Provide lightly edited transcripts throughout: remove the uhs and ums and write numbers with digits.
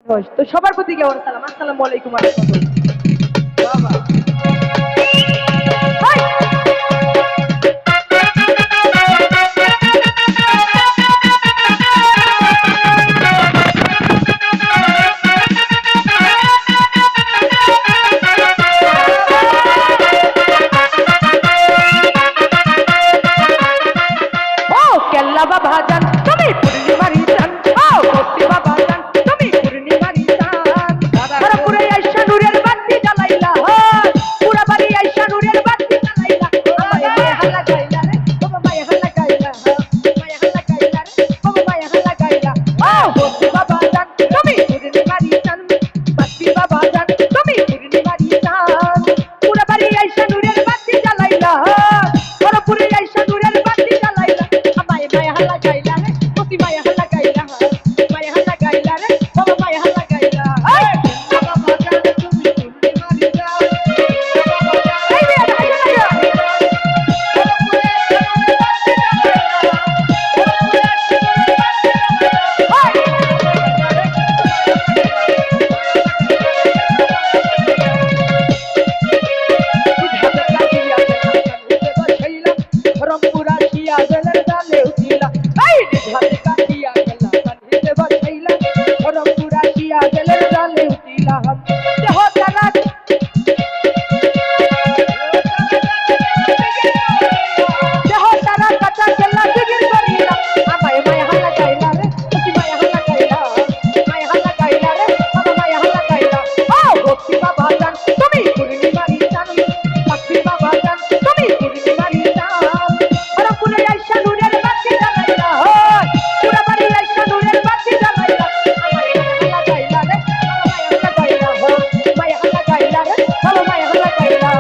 তো সবার প্রতি কেমন সালাম, আসসালামু আলাইকুম ওয়া রাহমাতুল্লাহ। বাবা হাই! ও কেল্লা বাবা জান তুমি পূর্ণিমারি জান, ও ভক্তি বাবা জান তুমি পূর্ণিমারি জান। সারা পুরে আইসা নূরের বাতি জ্বালাইলা, পুরা বাড়ি আইসা নূরের বাতি জ্বালাইলা। মায়া মায়া হাল্লা গাইলা রে, বাবা মায়া হাল্লা গাইলা, মায়া হাল্লা গাইলা রে, বাবা মায়া হাল্লা গাইলা। ও ভক্তি বাবা জান তুমি পূর্ণিমারি জান, ভক্তি বাবা জান তুমি পূর্ণিমারি জান। পুরা বাড়ি আইসা নূরের বাতি জ্বালাইলা, পুরা পুরে আইসা নূরের বাতি জ্বালাইলা। মায়া মায়া হাল্লা গাইলা রে, ভক্তি মায়া হাল্লা গাইলা, মায়া হাল্লা গাইলা রে, বাবা মায়া হাল্লা গাইলা। বাবা জান তুমি পূর্ণিমারি জান, এই রে হাল্লা গাইলা। রংপুরা শিয়া জেলের ডালে উঠিলা, এই হাতে কাটিয়া গেলা কান্দিতে বসাইলা। রংপুরা শিয়া জেলের ডালে উঠিলা, দেহ তারা দেহ তারা কাটা গেলা জিগির করিলা। আমায় মায়া হাল্লা গাইলা রে, ভক্তি মায়া হাল্লা গাইলা, মায়া হাল্লা গাইলা রে, বাবা মায়া হাল্লা গাইলা। ও ভক্তি বাবা জান তুমি পূর্ণিমারি জান, ভক্তি বাবা জান তুমি পূর্ণিমারি জান। পুরে আইসা নূরের বাতি জ্বালাইলা, পুরা বাড়ি আইসা নূরের বাতি জ্বালাইলা। আমায় মায়া হাল্লা গাইলা রে, বাবা মায়া হাল্লা গাইলা, মায়া হাল্লা গাইলা রে, বাবা মায়া হাল্লা গাইলা।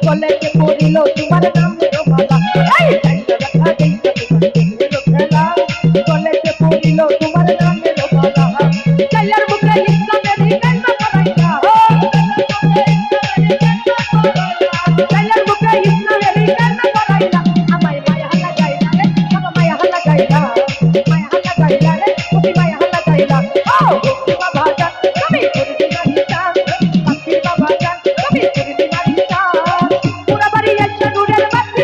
কলেজে পড়িল তোমার নামের মালা, এই দেখা দেখা খেলা কলেজে পড়িল তোমার নামের মালা। চাইলার মুখে ইসলামের হিকাইন করাইলা, চাইলার মুখে ইসলামের হিকাইন করাইলা। আমায় মায়া হাল্লা গাইলা রে, বাবা মায়া হাল্লা গাইলা, মায়া হাল্লা গাইলা রে, তুমি মায়া হাল্লা গাইলা। ও ভক্তি বাবা জান তুমি পূর্ণিমারি জান, ভক্তি বাবা জান তুমি পূর্ণিমারি জান। পুরা বাড়ি আইসা নূরের বাতি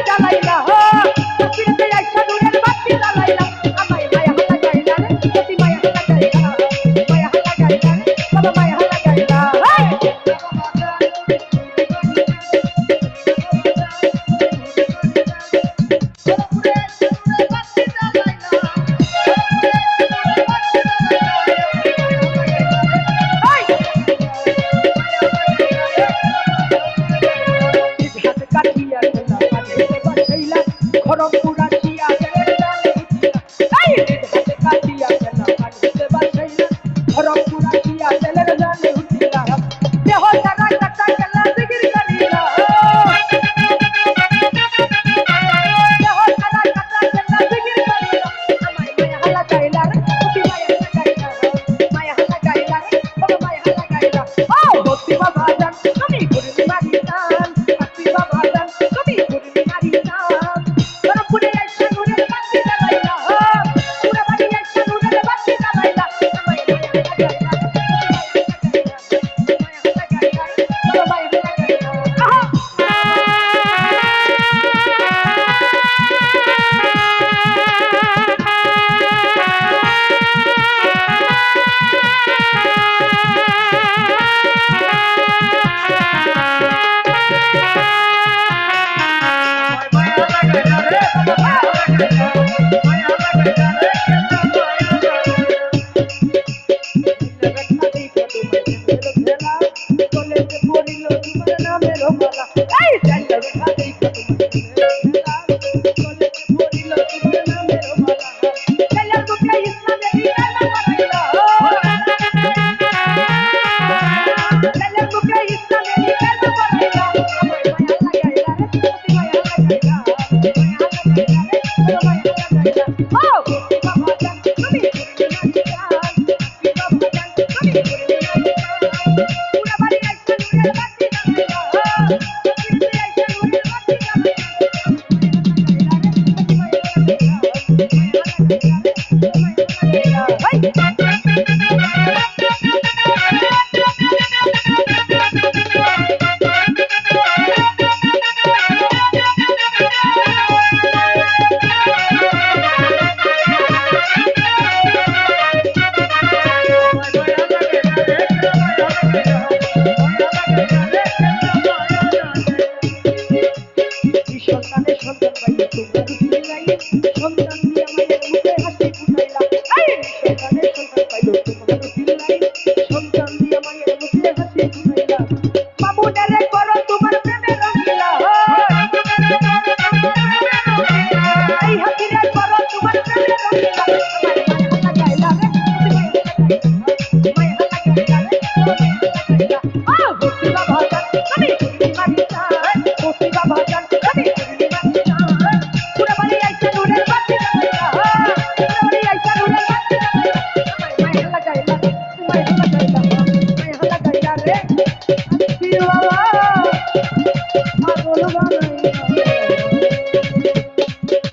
রে